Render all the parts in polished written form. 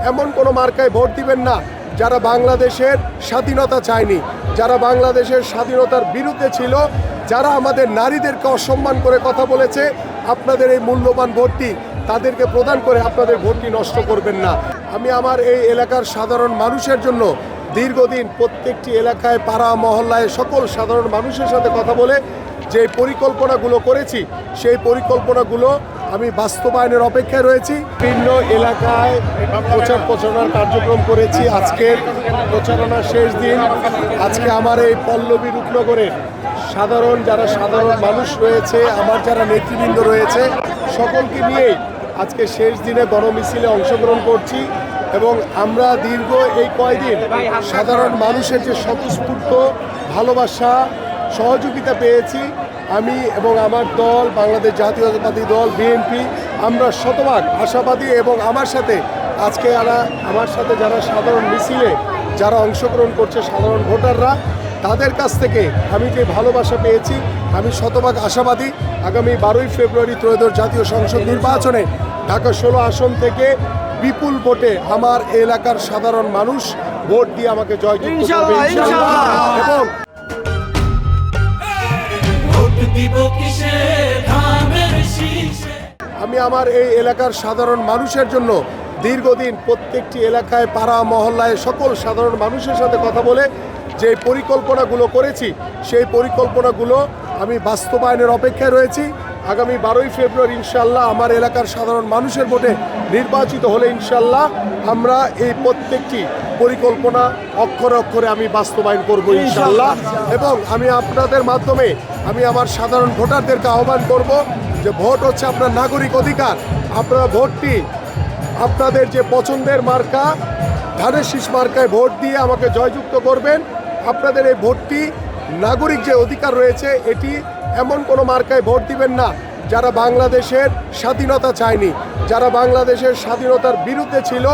এমন কোনো মার্কায় ভোট দিবেন না যারা বাংলাদেশের স্বাধীনতা চায়নি, যারা বাংলাদেশের স্বাধীনতার বিরুদ্ধে ছিল, যারা আমাদের নারীদেরকে অসম্মান করে কথা বলেছে। আপনাদের এই মূল্যবান ভোটটি তাদেরকে প্রদান করে আপনাদের ভোটটি নষ্ট করবেন না। আমি আমার এই এলাকার সাধারণ মানুষের জন্য দীর্ঘদিন প্রত্যেকটি এলাকায় পাড়া মহল্লায় সকল সাধারণ মানুষের সাথে কথা বলে যে পরিকল্পনাগুলো করেছি, সেই পরিকল্পনাগুলো আমি বাস্তবায়নের অপেক্ষায় রয়েছি। বিভিন্ন এলাকায় প্রচার প্রচারণার কার্যক্রম করেছি। আজকের প্রচারণার শেষ দিন। আজকে আমার এই পল্লবী রূপনগরের যারা সাধারণ মানুষ রয়েছে, আমার যারা নেতৃবৃন্দ রয়েছে, সকলকে নিয়েই আজকে শেষ দিনে গণমিছিলে অংশগ্রহণ করছি। এবং আমরা দীর্ঘ এই কয়দিন সাধারণ মানুষের যে স্বতঃস্ফূর্ত ভালোবাসা সহযোগিতা পেয়েছি, আমি এবং আমার দল বাংলাদেশ জাতীয়তাবাদী দল বিএনপি আমরা শতভাগ আশাবাদী। এবং আমার সাথে আজকে আমার সাথে যারা সাধারণ মিছিলে যারা অংশগ্রহণ করছে সাধারণ ভোটাররা, তাদের কাছ থেকে আমি যে ভালোবাসা পেয়েছি আমি শতভাগ আশাবাদী। আগামী 12ই ফেব্রুয়ারি ত্রয়োদশ জাতীয় সংসদ নির্বাচনে ঢাকা 16 আসন থেকে বিপুল ভোটে আমার এলাকার সাধারণ মানুষ ভোট দিয়ে আমাকে জয়যুক্ত করবে ইনশাআল্লাহ। এবং আমি আমার এই এলাকার সাধারণ মানুষের জন্য দীর্ঘদিন প্রত্যেকটি এলাকায় পাড়া মহল্লায় সকল সাধারণ মানুষের সাথে কথা বলে যে পরিকল্পনাগুলো করেছি, সেই পরিকল্পনাগুলো আমি বাস্তবায়নের অপেক্ষায় রয়েছি। আগামী 12ই ফেব্রুয়ারি ইনশাআল্লাহ আমার এলাকার সাধারণ মানুষের ভোটে নির্বাচিত হলে ইনশাআল্লাহ আমরা এই প্রত্যেকটি পরিকল্পনা অক্ষরে অক্ষরে আমি বাস্তবায়ন করব ইনশাআল্লাহ। এবং আমি আপনাদের মাধ্যমে আমি আমার সাধারণ ভোটারদেরকে আহ্বান করব যে ভোট হচ্ছে আপনার নাগরিক অধিকার। আপনারা ভোটটি আপনাদের যে পছন্দের মার্কা ধানের শীষ মার্কায় ভোট দিয়ে আমাকে জয়যুক্ত করবেন। আপনাদের এই ভোটটি নাগরিক যে অধিকার রয়েছে, এটি এমন কোনো মার্কায় ভোট দিবেন না যারা বাংলাদেশের স্বাধীনতা চায়নি, যারা বাংলাদেশের স্বাধীনতার বিরুদ্ধে ছিল,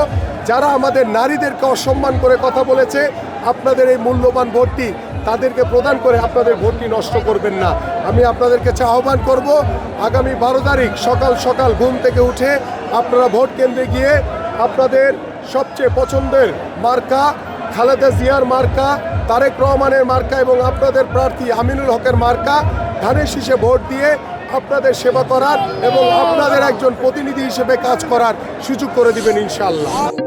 যারা আমাদের নারীদেরকে অসম্মান করে কথা বলেছে। আপনাদের এই মূল্যবান ভোটটি তাদেরকে প্রদান করে আপনাদের ভোটটি নষ্ট করবেন না। আমি আপনাদেরকে আহ্বান করব আগামী 12 তারিখ সকাল সকাল ঘুম থেকে উঠে আপনারা ভোট কেন্দ্রে গিয়ে আপনাদের সবচেয়ে পছন্দের মার্কা খালেদা জিয়ার মার্কা, তারেক রহমানের মার্কা এবং আপনাদের প্রার্থী আমিনুল হকের মার্কা ধানের শীষে ভোট দিয়ে আপনাদের সেবা করার এবং আপনাদের একজন প্রতিনিধি হিসেবে কাজ করার সুযোগ করে দিবেন ইনশাআল্লাহ।